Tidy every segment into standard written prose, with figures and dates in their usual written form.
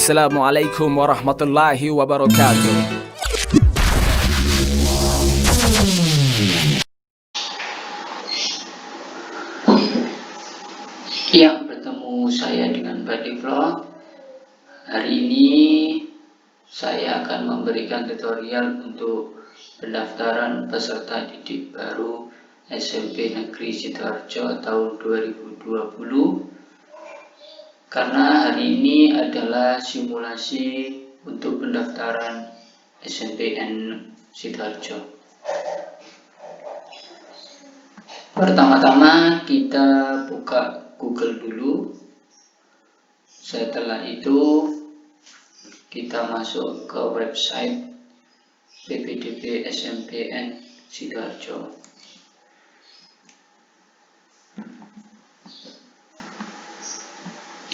Assalamualaikum warahmatullahi wabarakatuh. Yang bertemu saya dengan Badik Vlog. Hari ini saya akan memberikan tutorial untuk pendaftaran peserta didik baru SMP Negeri Sidoarjo tahun 2020. Karena hari ini adalah simulasi untuk pendaftaran SNPN Sidoarjo. Pertama-tama kita buka Google dulu. Setelah itu kita masuk ke website PPDB SNPN Sidoarjo.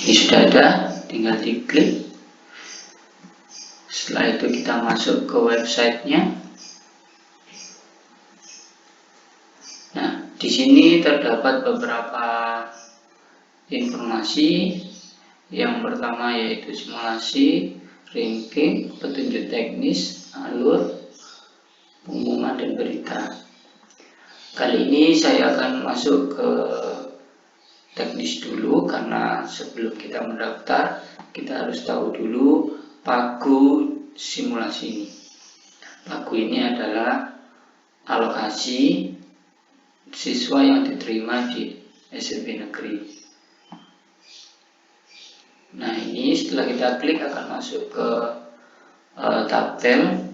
Ini sudah ada, tinggal diklik. Setelah itu kita masuk ke websitenya. Nah, di sini terdapat beberapa informasi. Yang pertama yaitu simulasi, ranking, petunjuk teknis, alur, pengumuman dan berita. Kali ini saya akan masuk ke teknis dulu, karena sebelum kita mendaftar kita harus tahu dulu pagu simulasi ini. Pagu ini adalah alokasi siswa yang diterima di SMP negeri. Nah, ini setelah kita klik akan masuk ke tabel.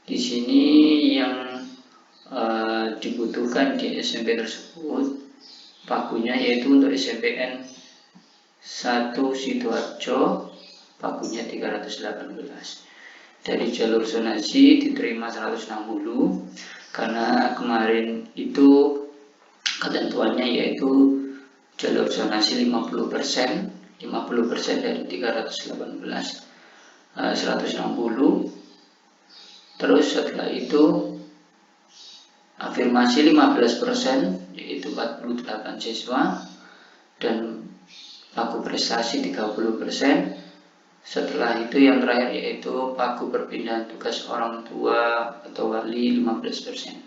Di sini yang dibutuhkan di SMP tersebut pagunya yaitu untuk SNPN 1 Sidoarjo pagunya 318. Dari jalur zonasi diterima 160, karena kemarin itu ketentuannya yaitu jalur zonasi 50% dari 318 160. Terus setelah itu afirmasi 15% yaitu 48 siswa, dan pagu prestasi 30%. Setelah itu yang terakhir yaitu pagu perpindahan tugas orang tua atau wali 15%.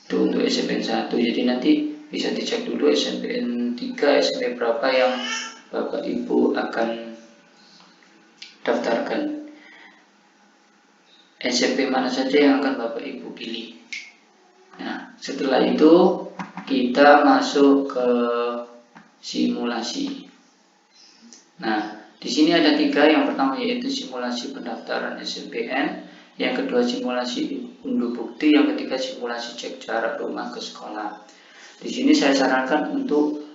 Itu untuk SNPN 1. Jadi nanti bisa dicek dulu SNPN 3, SMP berapa yang Bapak Ibu akan daftarkan. SMP mana saja yang akan Bapak Ibu pilih. Nah, setelah itu kita masuk ke simulasi. Nah, di sini ada 3. Yang pertama yaitu simulasi pendaftaran SNPN, yang kedua simulasi unduh bukti, yang ketiga simulasi cek jarak rumah ke sekolah. Di sini saya sarankan untuk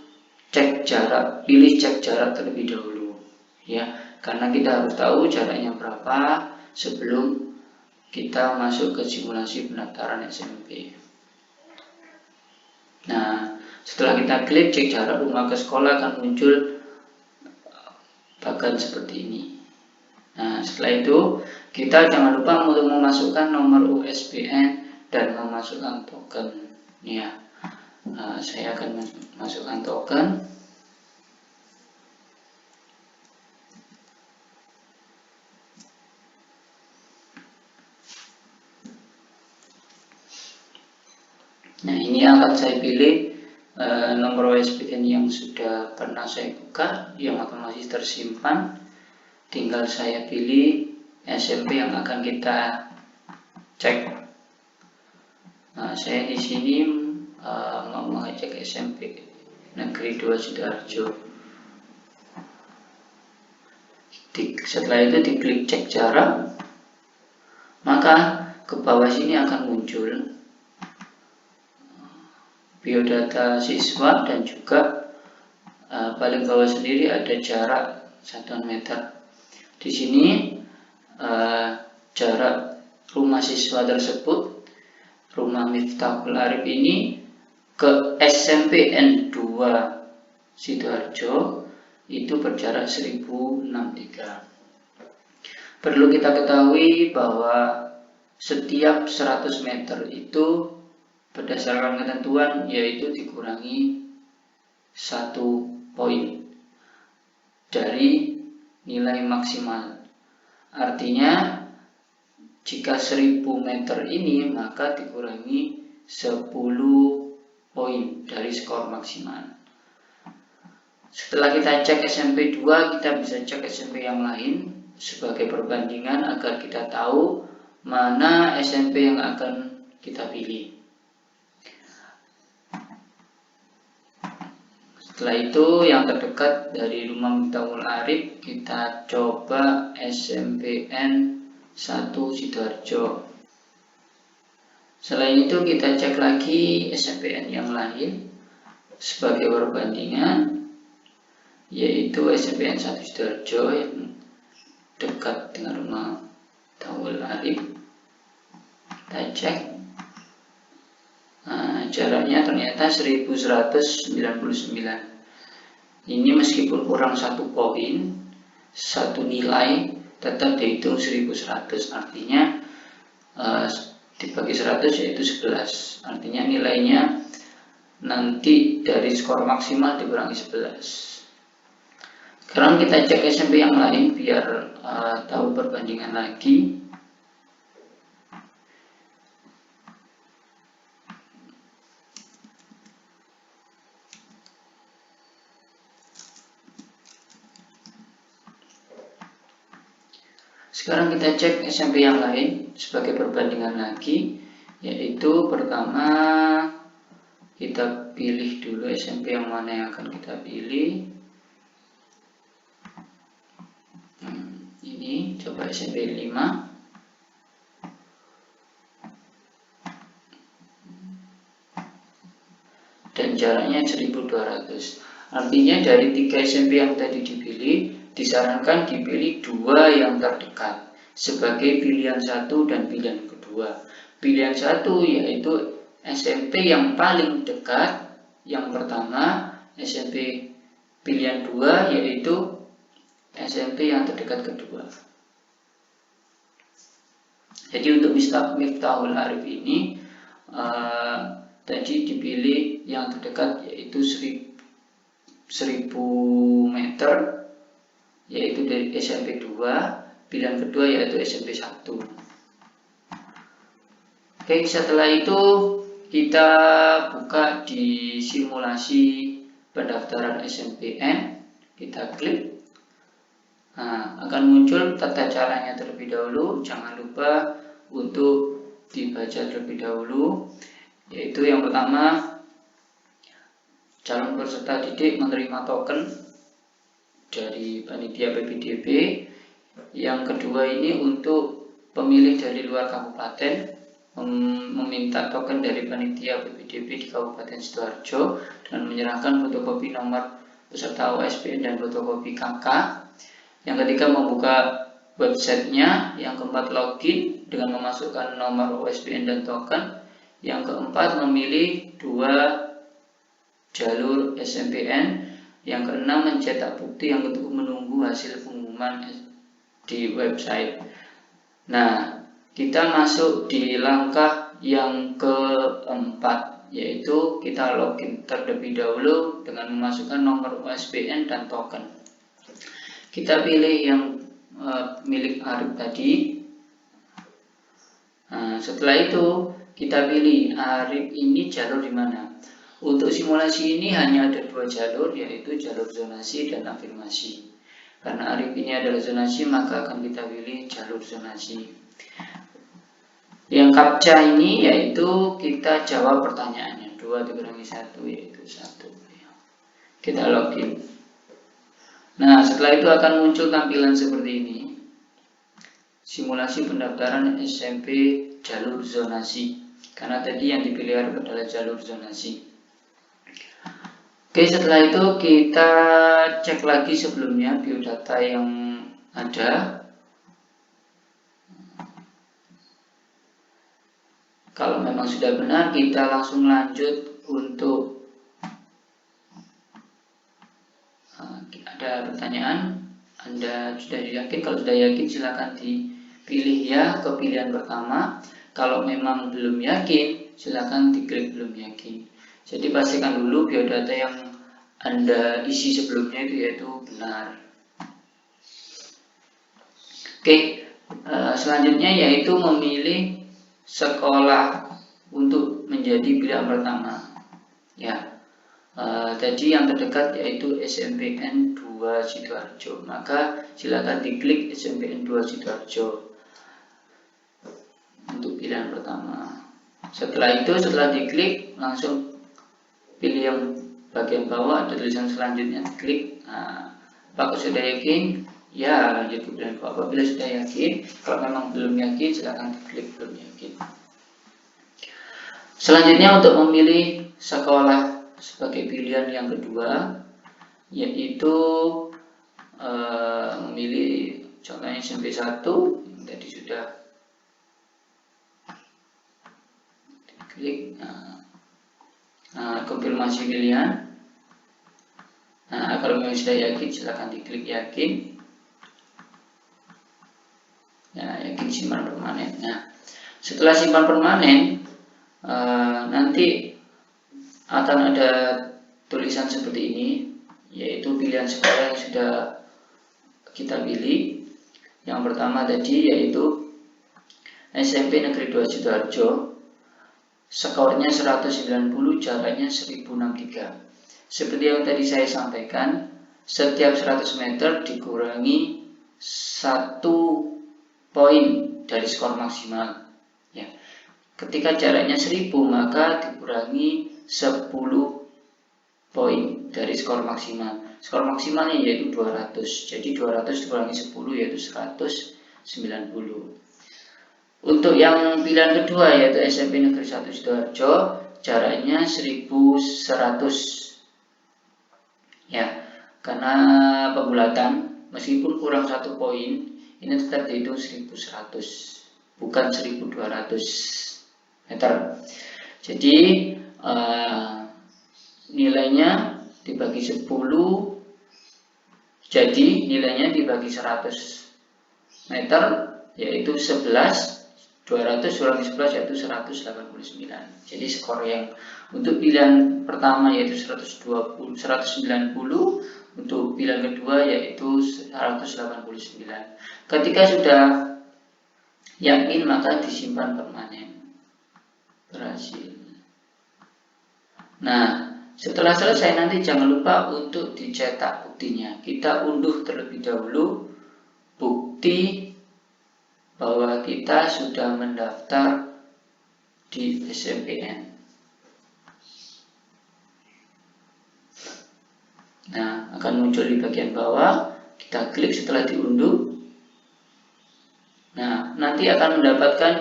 cek jarak, pilih cek jarak terlebih dahulu, ya, karena kita harus tahu jaraknya berapa sebelum kita masuk ke simulasi pendaftaran SMP. Nah, setelah kita klik cek jarak rumah ke sekolah akan muncul bagan seperti ini. Nah, setelah itu kita jangan lupa untuk memasukkan nomor USBN dan memasukkan token. Ya, saya akan masukkan token. Nah, ini akan saya pilih nomor USBN yang sudah pernah saya buka, yang otomatis tersimpan. Tinggal saya pilih SMP yang akan kita cek. Nah, saya di sini mau mengecek SMP Negeri 2 Sidoarjo. Setelah itu diklik cek jarak, maka ke bawah sini akan muncul biodata siswa dan juga paling bawah sendiri ada jarak 1 meter. Di sini jarak rumah siswa tersebut, rumah Miftahul Arif ini, ke SNPN 2 Sidoarjo itu berjarak 1063. Perlu kita ketahui bahwa setiap 100 meter itu berdasarkan ketentuan yaitu dikurangi 1 poin dari nilai maksimal. Artinya jika 1000 meter ini maka dikurangi 10 poin dari skor maksimal. Setelah kita cek SMP 2, kita bisa cek SMP yang lain sebagai perbandingan agar kita tahu mana SMP yang akan kita pilih. Setelah itu yang terdekat dari rumah Miftahul Arif, kita coba SMPN 1 Sidoarjo. Selain itu kita cek lagi SMPN yang lain sebagai perbandingan, yaitu SMPN 1 Sidoarjo yang dekat dengan rumah Miftahul Arif. Kita cek, jaraknya ternyata 1199. Ini meskipun kurang 1 poin, 1 nilai, tetap dihitung 1100. Artinya dibagi 100 yaitu 11. Artinya nilainya nanti dari skor maksimal dikurangi 11. Sekarang kita cek SMP yang lain biar tahu perbandingan lagi. Sekarang kita cek SMP yang lain sebagai perbandingan lagi, yaitu pertama kita pilih dulu SMP yang mana yang akan kita pilih. Ini coba SMP 5. Dan jaraknya 1200. Artinya dari 3 SMP yang tadi dipilih, disarankan dipilih 2 yang terdekat sebagai pilihan 1 dan pilihan kedua. Pilihan 1 yaitu SMP yang paling dekat yang pertama, SMP pilihan 2 yaitu SMP yang terdekat kedua. Jadi untuk Miftahul Arif ini tadi dipilih yang terdekat yaitu 1000 meter, yaitu dari SMP 2, pilihan kedua yaitu SMP 1. Oke, setelah itu kita buka di simulasi pendaftaran SNMPTN, kita klik. Akan muncul tata caranya terlebih dahulu. Jangan lupa untuk dibaca terlebih dahulu, yaitu yang pertama, calon peserta didik menerima token dari panitia PPDB. Yang kedua ini untuk pemilih dari luar kabupaten meminta token dari panitia PPDB di Kabupaten Sidoarjo dan menyerahkan fotokopi nomor peserta OSBN dan fotokopi KK. Yang ketiga membuka websitenya. Yang keempat login dengan memasukkan nomor OSBN dan token. Yang keempat memilih 2 jalur SNMPTN. Yang keenam mencetak bukti yang untuk menunggu hasil pengumuman di website. Nah, kita masuk di langkah yang keempat, yaitu kita login terlebih dahulu dengan memasukkan nomor OSBN dan token. Kita pilih yang milik Arif tadi. Setelah itu kita pilih Arif ini jalur di mana. Untuk simulasi ini hanya ada 2 jalur, yaitu jalur zonasi dan afirmasi. Karena Arif ini adalah zonasi, maka akan kita pilih jalur zonasi. Yang captcha ini yaitu kita jawab pertanyaannya, 2 dikurangi 1 yaitu 1. Kita login. Nah, setelah itu akan muncul tampilan seperti ini. Simulasi pendaftaran SMP jalur zonasi. Karena tadi yang dipilih Arif adalah jalur zonasi. Oke, setelah itu kita cek lagi sebelumnya biodata yang ada. Kalau memang sudah benar, kita langsung lanjut untuk ada pertanyaan. Anda sudah yakin? Kalau sudah yakin silakan dipilih ya ke pilihan pertama. Kalau memang belum yakin, silakan diklik belum yakin. Jadi pastikan dulu biodata yang Anda isi sebelumnya itu yaitu benar. Oke, selanjutnya yaitu memilih sekolah untuk menjadi pilihan pertama. Ya, tadi yang terdekat yaitu SMPN 2 Sidoarjo. Maka silakan diklik SMPN 2 Sidoarjo untuk pilihan pertama. Setelah itu, setelah diklik, langsung pilih yang bagian bawah ada tulisan selanjutnya, klik. Apakah sudah yakin? Ya, lanjut ke pilihan bawah. Apabila sudah yakin, kalau memang belum yakin, silakan diklik belum yakin. Selanjutnya untuk memilih sekolah sebagai pilihan yang kedua, yaitu memilih contohnya SMP 1 yang tadi sudah klik. Konfirmasi pilihan. Kalau memang sudah yakin, silakan diklik yakin. Yakin simpan permanen. Setelah simpan permanen, nanti akan ada tulisan seperti ini, yaitu pilihan sekolah yang sudah kita pilih. Yang pertama tadi yaitu SMP Negeri 2 Sidoarjo, skornya 190, jaraknya 1063. Seperti yang tadi saya sampaikan, setiap 100 meter dikurangi 1 poin dari skor maksimal. Ya. Ketika jaraknya 1000, maka dikurangi 10 poin dari skor maksimal. Skor maksimalnya yaitu 200. Jadi 200 dikurangi 10 yaitu 190. Untuk yang pilihan kedua yaitu SMP Negeri 1 Sidoarjo, jaraknya 1100. Ya, karena pembulatan meskipun kurang 1 poin, ini tetap dihitung 1100, bukan 1200 meter. Jadi nilainya dibagi 10, jadi nilainya dibagi 100 meter yaitu 11, 200 kurangi 11 yaitu 189. Jadi skor yang untuk pilihan pertama yaitu 190, untuk pilihan kedua yaitu 189. Ketika sudah yakin, maka disimpan permanen. Berhasil. Setelah selesai nanti jangan lupa untuk dicetak buktinya. Kita unduh terlebih dahulu bukti bahwa kita sudah mendaftar di SMPN. Akan muncul di bagian bawah. Kita klik setelah diunduh. Nanti akan mendapatkan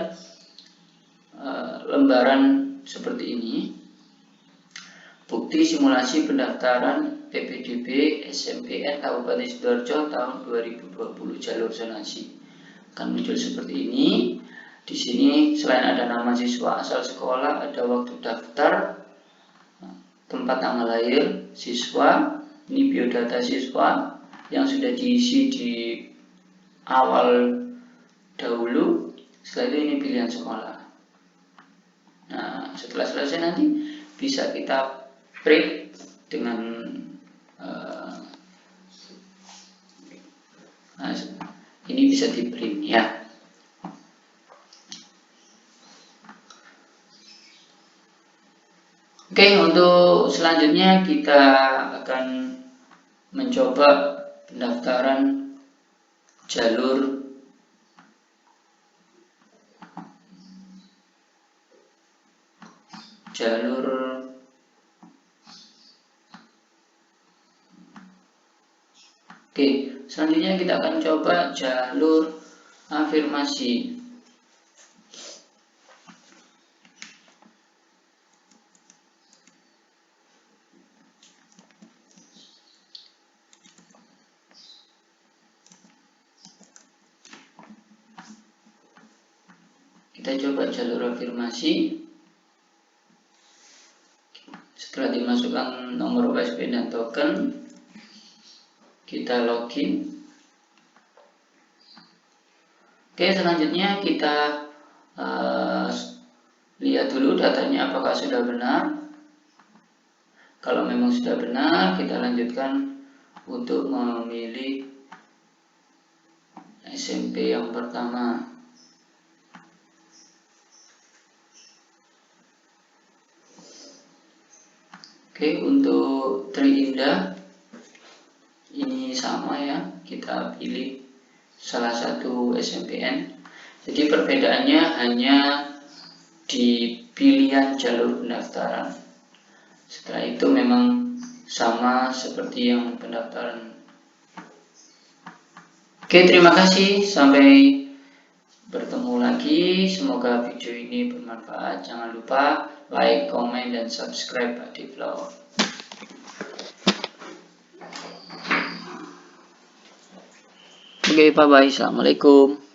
lembaran seperti ini. Bukti simulasi pendaftaran PPDB SMPN Kabupaten Sidoarjo tahun 2020 jalur zonasi. Akan muncul seperti ini. Di sini selain ada nama siswa, asal sekolah, ada waktu daftar, tempat tanggal lahir siswa, ini biodata siswa yang sudah diisi di awal dahulu. Setelah itu ini pilihan sekolah. Setelah selesai nanti bisa kita print dengan ini bisa di print ya. Oke, untuk selanjutnya kita akan mencoba pendaftaran jalur selanjutnya kita akan coba jalur afirmasi. Kita coba jalur afirmasi. Setelah dimasukkan nomor USB dan token, kita login. Oke, selanjutnya kita lihat dulu datanya apakah sudah benar. Kalau memang sudah benar, kita lanjutkan untuk memilih SMP yang pertama. Oke, untuk Triindah ini sama ya, kita pilih salah satu SNMPTN. Jadi perbedaannya hanya di pilihan jalur pendaftaran. Setelah itu memang sama seperti yang pendaftaran. Oke, terima kasih, sampai bertemu lagi. Semoga video ini bermanfaat. Jangan lupa like, komen, dan subscribe Pak Vlog. Oke, bye-bye. Assalamualaikum.